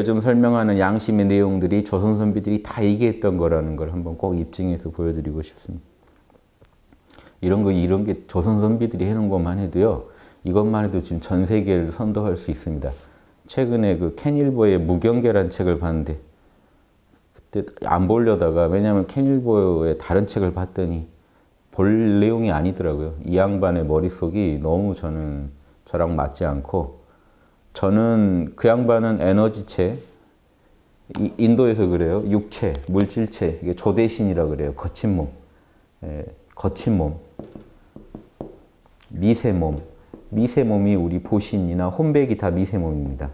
좀 설명하는 양심의 내용들이 조선 선비들이 다 얘기했던 거라는 걸 한번 꼭 입증해서 보여드리고 싶습니다. 이런 게 조선 선비들이 해놓은 것만 해도요, 이것만 해도 지금 전 세계를 선도할 수 있습니다. 최근에 그 캔일보의 무경계란 책을 봤는데, 그때 안 보려다가, 왜냐하면 캔일보의 다른 책을 봤더니 볼 내용이 아니더라고요. 이 양반의 머릿속이 너무 저랑 맞지 않고, 저는 그 양반은 에너지체, 인도에서 그래요. 육체, 물질체, 이게 조대신이라 그래요. 거친 몸, 거친 몸, 미세 몸. 미세 몸이 우리 보신이나 혼백이 다 미세 몸입니다.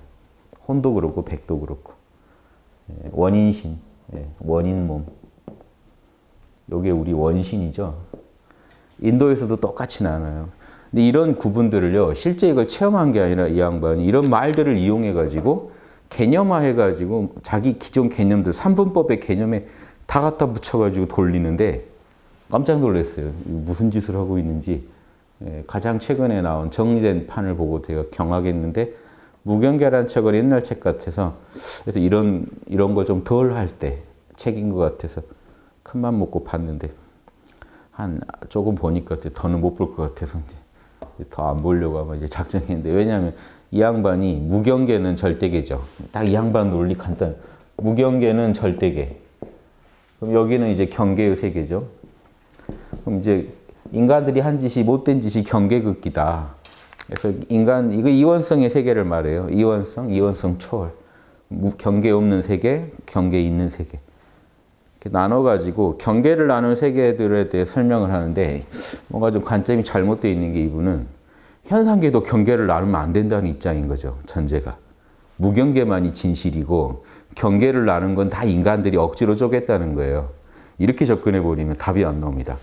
혼도 그렇고 백도 그렇고. 원인신, 원인 몸. 요게 우리 원신이죠. 인도에서도 똑같이 나눠요. 근데 이런 구분들을요, 실제 이걸 체험한 게 아니라 이 양반이 이런 말들을 이용해가지고 개념화해가지고 자기 기존 개념들, 삼분법의 개념에 다 갖다 붙여가지고 돌리는데 깜짝 놀랐어요. 무슨 짓을 하고 있는지. 가장 최근에 나온 정리된 판을 보고 제가 경악했는데, 무경계란 책은 옛날 책 같아서, 그래서 이런 걸 좀 덜 할 때 책인 것 같아서 큰맘 먹고 봤는데, 조금 보니까 더는 못 볼 것 같아서 더 안 보려고 아마 이제 작정했는데, 왜냐하면 이 양반이 무경계는 절대계죠. 딱 이 양반 논리 간단. 무경계는 절대계. 그럼 여기는 이제 경계의 세계죠. 그럼 이제 인간들이 한 짓이 못된 짓이 경계극기다. 그래서 이거 이원성의 세계를 말해요. 이원성 초월. 경계 없는 세계, 경계 있는 세계. 이렇게 나눠가지고 경계를 나눈 세계들에 대해 설명을 하는데, 뭔가 좀 관점이 잘못되어 있는 게, 이분은 현상계도 경계를 나누면 안 된다는 입장인 거죠. 전제가. 무경계만이 진실이고 경계를 나눈 건 다 인간들이 억지로 쪼갰다는 거예요. 이렇게 접근해버리면 답이 안 나옵니다.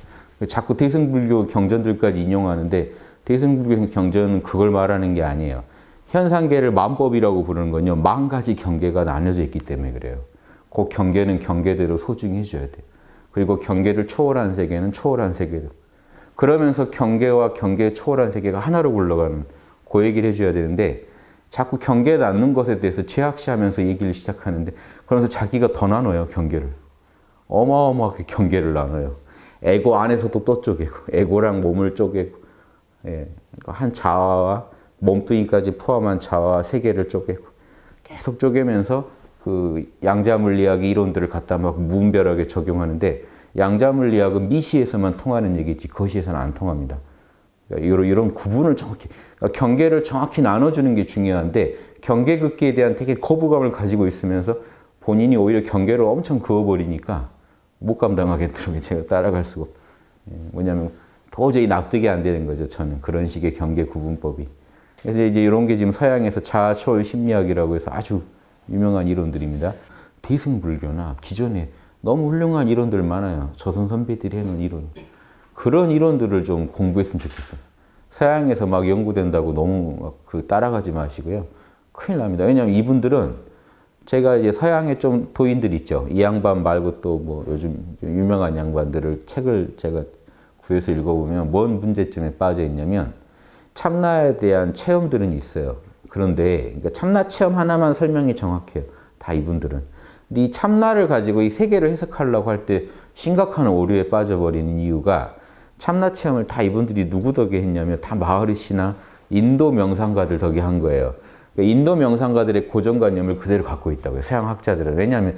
자꾸 대승불교 경전들까지 인용하는데, 대승불교 경전은 그걸 말하는 게 아니에요. 현상계를 만법이라고 부르는 건요, 10,000가지 경계가 나뉘어져 있기 때문에 그래요. 그 경계는 경계대로 소중히 해줘야 돼요. 그리고 경계를 초월한 세계는 초월한 세계대로. 그러면서 경계와 경계의 초월한 세계가 하나로 굴러가는 그 얘기를 해줘야 되는데, 자꾸 경계에 닿는 것에 대해서 죄악시하면서 얘기를 시작하는데, 그러면서 자기가 더 나눠요, 경계를. 어마어마하게 경계를 나눠요. 에고 안에서도 또 쪼개고, 에고랑 몸을 쪼개고, 한 자아와 몸뚱이까지 포함한 자아와 세계를 쪼개고, 계속 쪼개면서 그 양자물리학의 이론들을 갖다 막 무분별하게 적용하는데, 양자물리학은 미시에서만 통하는 얘기지 거시에서는 안 통합니다. 그러니까 이런 구분을 정확히, 그러니까 경계를 정확히 나눠주는 게 중요한데, 경계극기에 대한 되게 거부감을 가지고 있으면서 본인이 오히려 경계를 엄청 그어버리니까 못 감당하겠더라고요. 제가 따라갈 수가 없어요. 뭐냐면 도저히 납득이 안 되는 거죠. 저는 그런 식의 경계 구분법이. 그래서 이제 이런 게 지금 서양에서 자아초월 심리학이라고 해서 아주 유명한 이론들입니다. 대승불교나 기존에 너무 훌륭한 이론들 많아요. 조선 선비들이 해놓은 이론. 그런 이론들을 좀 공부했으면 좋겠어요. 서양에서 막 연구된다고 너무 따라가지 마시고요. 큰일 납니다. 왜냐하면 이분들은, 제가 이제 서양에 좀 도인들 있죠. 이 양반 말고 또 뭐 요즘 유명한 양반들을 책을 제가 구해서 읽어보면 뭔 문제점에 빠져 있냐면, 참나에 대한 체험들은 있어요. 그런데 그러니까 참나 체험 하나만 설명이 정확해요. 다 이분들은. 근데 이 참나를 가지고 이 세계를 해석하려고 할 때 심각한 오류에 빠져버리는 이유가, 참나 체험을 다 이분들이 누구 덕에 했냐면 다 마하리시나 인도 명상가들 덕에 한 거예요. 인도 명상가들의 고정관념을 그대로 갖고 있다고요. 서양 학자들은. 왜냐하면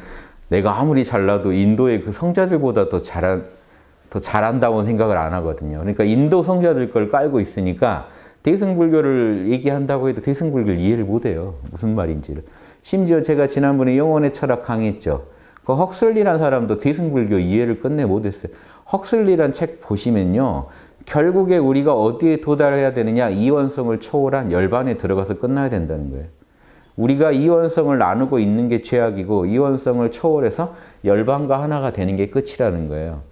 내가 아무리 잘나도 인도의 그 성자들보다 더 잘한다고는 생각을 안 하거든요. 그러니까 인도 성자들 걸 깔고 있으니까 대승불교를 얘기한다고 해도 대승불교를 이해를 못해요. 무슨 말인지를. 심지어 제가 지난번에 영혼의 철학 강의했죠. 그 헉슬리라는 사람도 대승불교 이해를 끝내 못했어요. 헉슬리라는 책 보시면요, 결국에 우리가 어디에 도달해야 되느냐, 이원성을 초월한 열반에 들어가서 끝나야 된다는 거예요. 우리가 이원성을 나누고 있는 게 죄악이고, 이원성을 초월해서 열반과 하나가 되는 게 끝이라는 거예요.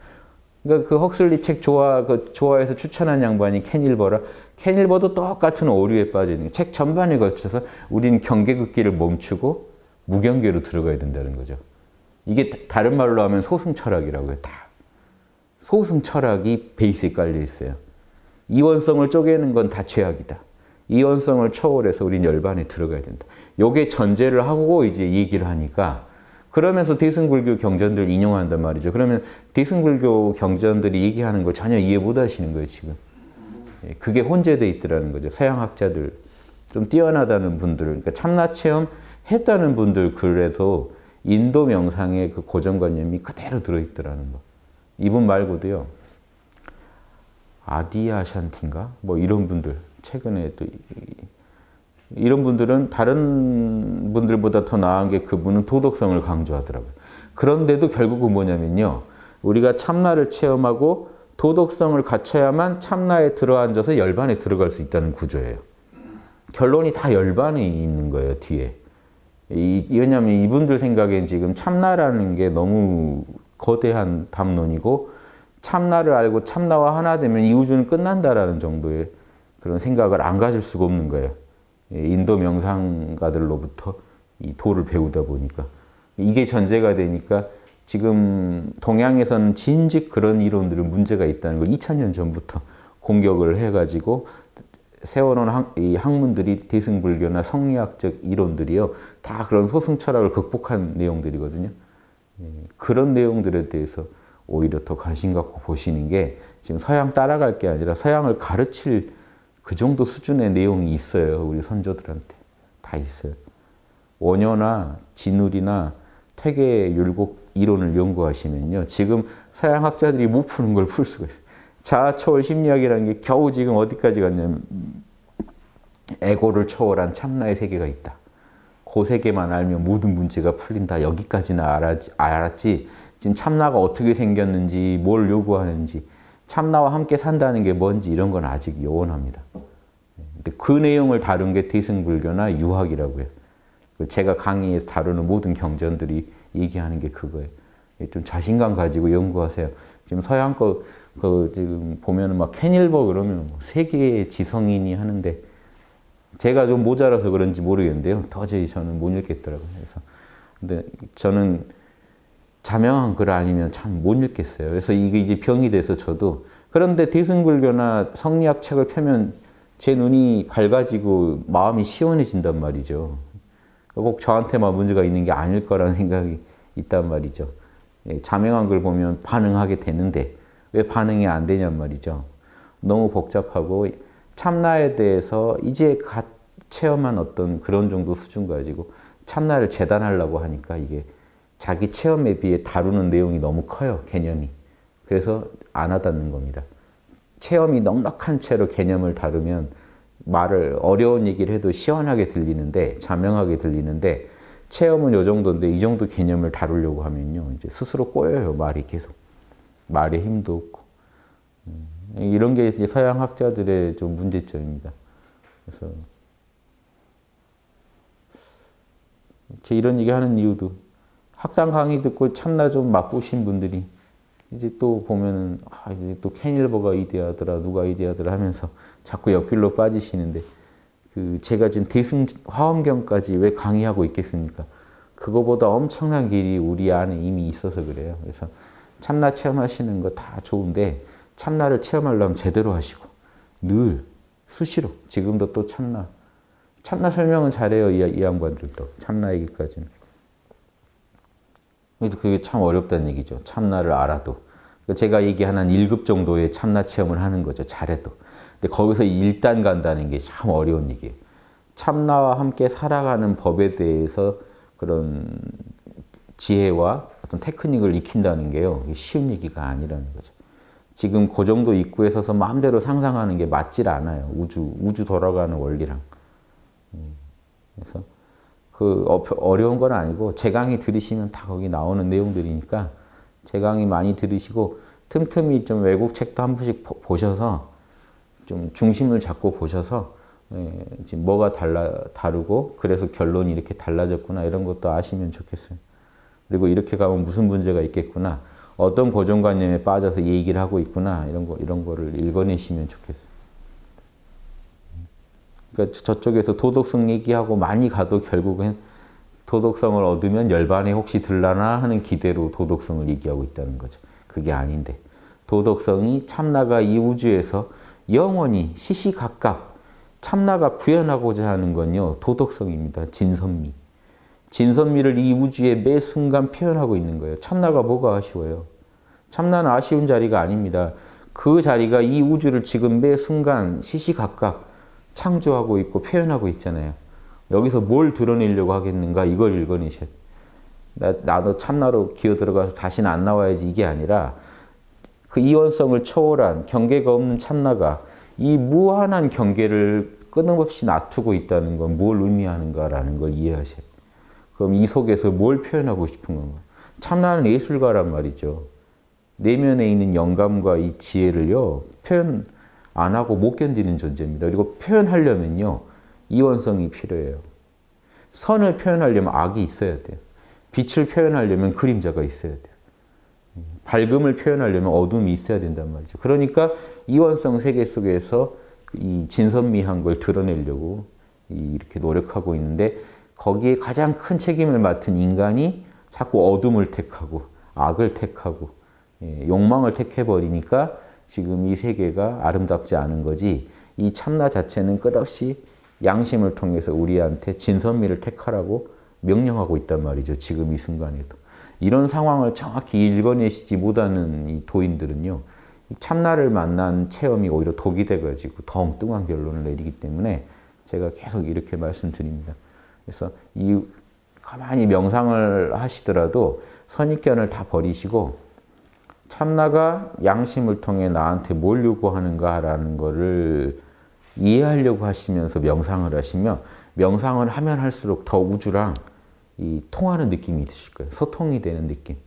그러니까 그 헉슬리 책 좋아해서 추천한 양반이 캔일버라. 캔일버도 똑같은 오류에 빠져 있는 거예요. 책 전반에 걸쳐서 우리는 경계극기를 멈추고 무경계로 들어가야 된다는 거죠. 이게 다른 말로 하면 소승철학이라고 해요. 다. 소승철학이 베이스에 깔려 있어요. 이원성을 쪼개는 건 다 죄악이다. 이원성을 초월해서 우린 열반에 들어가야 된다. 요게 전제를 하고 이제 얘기를 하니까 그러면서 대승불교 경전들 인용한단 말이죠. 그러면 대승불교 경전들이 얘기하는 걸 전혀 이해 못 하시는 거예요, 지금. 그게 혼재돼 있더라는 거죠. 서양학자들, 좀 뛰어나다는 분들, 그러니까 참나 체험 했다는 분들 그래도 인도 명상의 그 고정관념이 그대로 들어있더라는 거. 이분 말고도요. 아디아샨티인가? 뭐 이런 분들, 최근에 또 이런 분들은 다른 분들보다 더 나은 게 그분은 도덕성을 강조하더라고요. 그런데도 결국은 뭐냐면요. 우리가 참나를 체험하고 도덕성을 갖춰야만 참나에 들어앉아서 열반에 들어갈 수 있다는 구조예요. 결론이 다 열반에 있는 거예요, 뒤에. 왜냐하면 이분들 생각엔 지금 참나라는 게 너무 거대한 담론이고 참나를 알고 참나와 하나 되면 이 우주는 끝난다라는 정도의 그런 생각을 안 가질 수가 없는 거예요. 인도 명상가들로부터 이 도를 배우다 보니까. 이게 전제가 되니까 지금 동양에서는 진즉 그런 이론들은 문제가 있다는 걸 2000년 전부터 공격을 해가지고 세워놓은 이 학문들이 대승불교나 성리학적 이론들이요. 다 그런 소승 철학을 극복한 내용들이거든요. 그런 내용들에 대해서 오히려 더 관심 갖고 보시는 게 지금 서양 따라갈 게 아니라 서양을 가르칠 그 정도 수준의 내용이 있어요. 우리 선조들한테. 다 있어요. 원효나 진울이나 퇴계 율곡 이론을 연구하시면요. 지금 서양 학자들이 못 푸는 걸 풀 수가 있어요. 자아초월 심리학이라는 게 겨우 지금 어디까지 갔냐면 에고를 초월한 참나의 세계가 있다. 그 세계만 알면 모든 문제가 풀린다. 여기까지는 알았지. 지금 참나가 어떻게 생겼는지, 뭘 요구하는지, 참나와 함께 산다는 게 뭔지 이런 건 아직 요원합니다. 근데 그 내용을 다룬 게 대승불교나 유학이라고 해요. 제가 강의에서 다루는 모든 경전들이 얘기하는 게 그거예요. 좀 자신감 가지고 연구하세요. 지금 서양 거 지금 보면은 막 캐닐버 그러면 세계의 지성인이 하는데 제가 좀 모자라서 그런지 모르겠는데요. 도저히 저는 못 읽겠더라고요. 그래서 근데 저는 자명한 글 아니면 참 못 읽겠어요. 그래서 이게 이제 병이 돼서 저도 그런데 대승불교나 성리학 책을 펴면 제 눈이 밝아지고 마음이 시원해진단 말이죠. 꼭 저한테만 문제가 있는 게 아닐 거라는 생각이 있단 말이죠. 자명한 글 보면 반응하게 되는데 왜 반응이 안 되냔 말이죠. 너무 복잡하고 참나에 대해서 이제 갓 체험한 어떤 그런 정도 수준 가지고 참나를 재단하려고 하니까 이게 자기 체험에 비해 다루는 내용이 너무 커요, 개념이. 그래서 안 와닿는 겁니다. 체험이 넉넉한 채로 개념을 다루면 말을 어려운 얘기를 해도 시원하게 들리는데 자명하게 들리는데 체험은 요 정도인데 이 정도 개념을 다루려고 하면요. 이제 스스로 꼬여요, 말이 계속. 말에 힘도 없고. 이런 게 이제 서양 학자들의 좀 문제점입니다. 그래서 제 이런 얘기 하는 이유도 학당 강의 듣고 참나 좀 맛보신 분들이 이제 또 보면은 이제 또 캐닐버가 이대하더라 누가 이대하더라 하면서 자꾸 옆길로 빠지시는데 그 제가 지금 대승화엄경까지 왜 강의하고 있겠습니까? 그거보다 엄청난 길이 우리 안에 이미 있어서 그래요. 그래서 참나 체험하시는 거 다 좋은데 참나를 체험하려면 제대로 하시고 늘 수시로 지금도 또 참나 설명은 잘해요. 이 양반들도 참나 얘기까지는. 그래도 그게 참 어렵다는 얘기죠. 참나를 알아도. 제가 얘기하는 1급 정도의 참나 체험을 하는 거죠. 잘해도. 근데 거기서 1단 간다는 게 참 어려운 얘기예요. 참나와 함께 살아가는 법에 대해서 그런 지혜와 어떤 테크닉을 익힌다는 게요. 쉬운 얘기가 아니라는 거죠. 지금 그 정도 입구에 서서 마음대로 상상하는 게 맞질 않아요. 우주 돌아가는 원리랑. 그래서 그 어려운 건 아니고 제 강의 들으시면 다 거기 나오는 내용들이니까 제 강의 많이 들으시고 틈틈이 좀 외국 책도 한 번씩 보셔서 좀 중심을 잡고 보셔서 지금 뭐가 다르고 그래서 결론이 이렇게 달라졌구나 이런 것도 아시면 좋겠어요. 그리고 이렇게 가면 무슨 문제가 있겠구나 어떤 고정관념에 빠져서 이 얘기를 하고 있구나 이런 거를 읽어내시면 좋겠어요. 그러니까 저쪽에서 도덕성 얘기하고 많이 가도 결국은 도덕성을 얻으면 열반에 혹시 들라나 하는 기대로 도덕성을 얘기하고 있다는 거죠. 그게 아닌데 도덕성이 참나가 이 우주에서 영원히 시시각각 참나가 구현하고자 하는 건요, 도덕성입니다. 진선미. 진선미를 이 우주에 매 순간 표현하고 있는 거예요. 참나가 뭐가 아쉬워요? 참나는 아쉬운 자리가 아닙니다. 그 자리가 이 우주를 지금 매 순간 시시각각 창조하고 있고 표현하고 있잖아요. 여기서 뭘 드러내려고 하겠는가? 이걸 읽어내셔야 돼요. 나도 참나로 기어 들어가서 다시는 안 나와야지 이게 아니라 그 이원성을 초월한 경계가 없는 참나가 이 무한한 경계를 끊임없이 놔두고 있다는 건 뭘 의미하는가라는 걸 이해하셔야 돼요. 그럼 이 속에서 뭘 표현하고 싶은 건가? 참나는 예술가란 말이죠. 내면에 있는 영감과 이 지혜를요, 표현 안 하고 못 견디는 존재입니다. 그리고 표현하려면요, 이원성이 필요해요. 선을 표현하려면 악이 있어야 돼요. 빛을 표현하려면 그림자가 있어야 돼요. 밝음을 표현하려면 어둠이 있어야 된단 말이죠. 그러니까 이원성 세계 속에서 이 진선미한 걸 드러내려고 이렇게 노력하고 있는데 거기에 가장 큰 책임을 맡은 인간이 자꾸 어둠을 택하고 악을 택하고 욕망을 택해버리니까 지금 이 세계가 아름답지 않은 거지, 이 참나 자체는 끝없이 양심을 통해서 우리한테 진선미를 택하라고 명령하고 있단 말이죠. 지금 이 순간에도. 이런 상황을 정확히 읽어내시지 못하는 이 도인들은요, 이 참나를 만난 체험이 오히려 독이 돼가지고 더 엉뚱한 결론을 내리기 때문에 제가 계속 이렇게 말씀드립니다. 그래서 이 가만히 명상을 하시더라도 선입견을 다 버리시고 참나가 양심을 통해 나한테 뭘 요구하는가라는 거를 이해하려고 하시면서 명상을 하시면 명상을 하면 할수록 더 우주랑 이 통하는 느낌이 드실 거예요. 소통이 되는 느낌.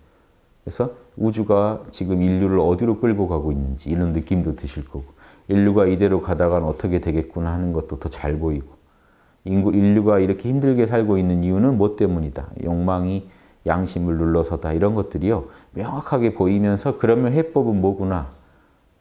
그래서 우주가 지금 인류를 어디로 끌고 가고 있는지 이런 느낌도 드실 거고, 인류가 이대로 가다간 어떻게 되겠구나 하는 것도 더 잘 보이고, 인류가 이렇게 힘들게 살고 있는 이유는 뭐 때문이다. 욕망이 양심을 눌러서다. 이런 것들이요, 명확하게 보이면서 그러면 해법은 뭐구나.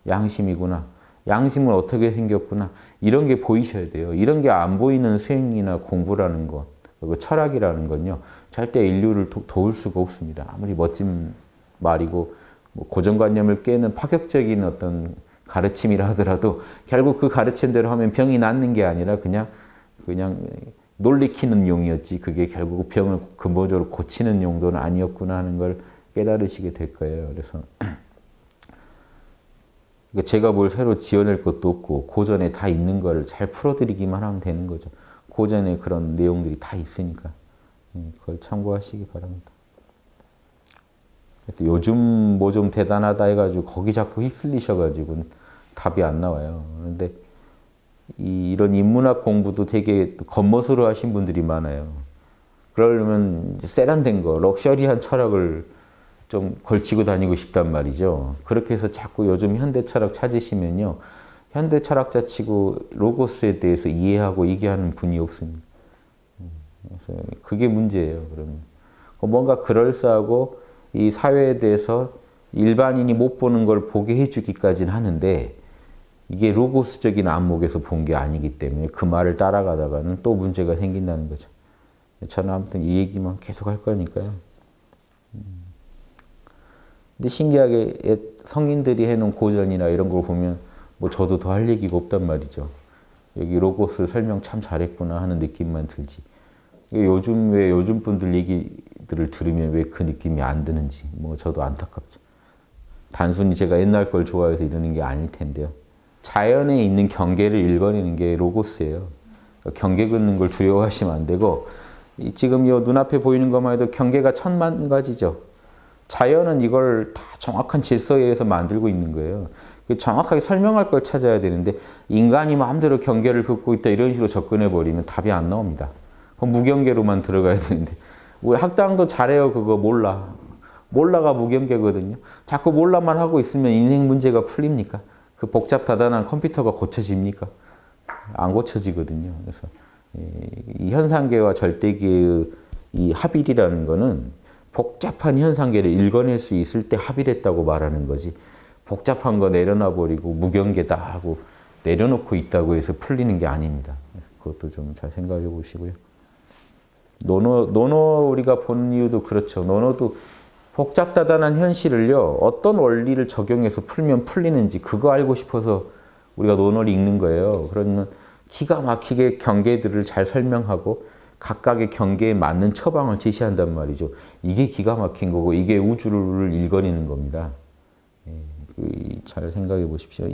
양심이구나. 양심은 어떻게 생겼구나. 이런 게 보이셔야 돼요. 이런 게 안 보이는 수행이나 공부라는 것, 그리고 철학이라는 건요, 절대 인류를 도울 수가 없습니다. 아무리 멋진 말이고 뭐 고정관념을 깨는 파격적인 어떤 가르침이라 하더라도 결국 그 가르침대로 하면 병이 낫는 게 아니라 그냥 놀리키는 용이었지, 그게 결국 병을 근본적으로 고치는 용도는 아니었구나 하는 걸 깨달으시게 될 거예요. 그래서 제가 뭘 새로 지어낼 것도 없고 고전에 다 있는 걸 잘 풀어드리기만 하면 되는 거죠. 고전에 그런 내용들이 다 있으니까 그걸 참고하시기 바랍니다. 요즘 뭐 좀 대단하다 해가지고 거기 자꾸 휩쓸리셔가지고 답이 안 나와요. 그런데 이런 인문학 공부도 되게 겉멋으로 하신 분들이 많아요. 그러려면 세련된 거, 럭셔리한 철학을 좀 걸치고 다니고 싶단 말이죠. 그렇게 해서 자꾸 요즘 현대 철학 찾으시면요, 현대 철학자 치고 로고스에 대해서 이해하고 얘기하는 분이 없습니다. 그래서 그게 문제예요. 그러면 뭔가 그럴싸하고 이 사회에 대해서 일반인이 못 보는 걸 보게 해주기까지는 하는데 이게 로고스적인 안목에서 본 게 아니기 때문에 그 말을 따라가다가는 또 문제가 생긴다는 거죠. 저는 아무튼 이 얘기만 계속 할 거니까요. 근데 신기하게 성인들이 해놓은 고전이나 이런 걸 보면 뭐 저도 더 할 얘기가 없단 말이죠. 여기 로고스 설명 참 잘했구나 하는 느낌만 들지. 요즘 왜 요즘 분들 얘기들을 들으면 왜 그 느낌이 안 드는지 뭐 저도 안타깝죠. 단순히 제가 옛날 걸 좋아해서 이러는 게 아닐 텐데요. 자연에 있는 경계를 읽어내는 게 로고스예요. 그러니까 경계 긋는 걸 두려워하시면 안 되고, 지금 요 눈앞에 보이는 것만 해도 경계가 천만 가지죠. 자연은 이걸 다 정확한 질서에 의해서 만들고 있는 거예요. 정확하게 설명할 걸 찾아야 되는데 인간이 마음대로 경계를 긋고 있다 이런 식으로 접근해 버리면 답이 안 나옵니다. 그럼 무경계로만 들어가야 되는데, 우리 학당도 잘해요. 그거 몰라가 무경계거든요. 자꾸 몰라만 하고 있으면 인생 문제가 풀립니까? 그 복잡다단한 컴퓨터가 고쳐집니까? 안 고쳐지거든요. 그래서 이 현상계와 절대계의 이 합일이라는 거는 복잡한 현상계를 읽어낼 수 있을 때 합일했다고 말하는 거지, 복잡한 거 내려놔 버리고 무경계다 하고 내려놓고 있다고 해서 풀리는 게 아닙니다. 그것도 좀 잘 생각해 보시고요. 노노 우리가 보는 이유도 그렇죠. 노노도 복잡다단한 현실을요, 어떤 원리를 적용해서 풀면 풀리는지 그거 알고 싶어서 우리가 논어를 읽는 거예요. 그러면 기가 막히게 경계들을 잘 설명하고 각각의 경계에 맞는 처방을 제시한단 말이죠. 이게 기가 막힌 거고 이게 우주를 일거리는 겁니다. 잘 생각해 보십시오.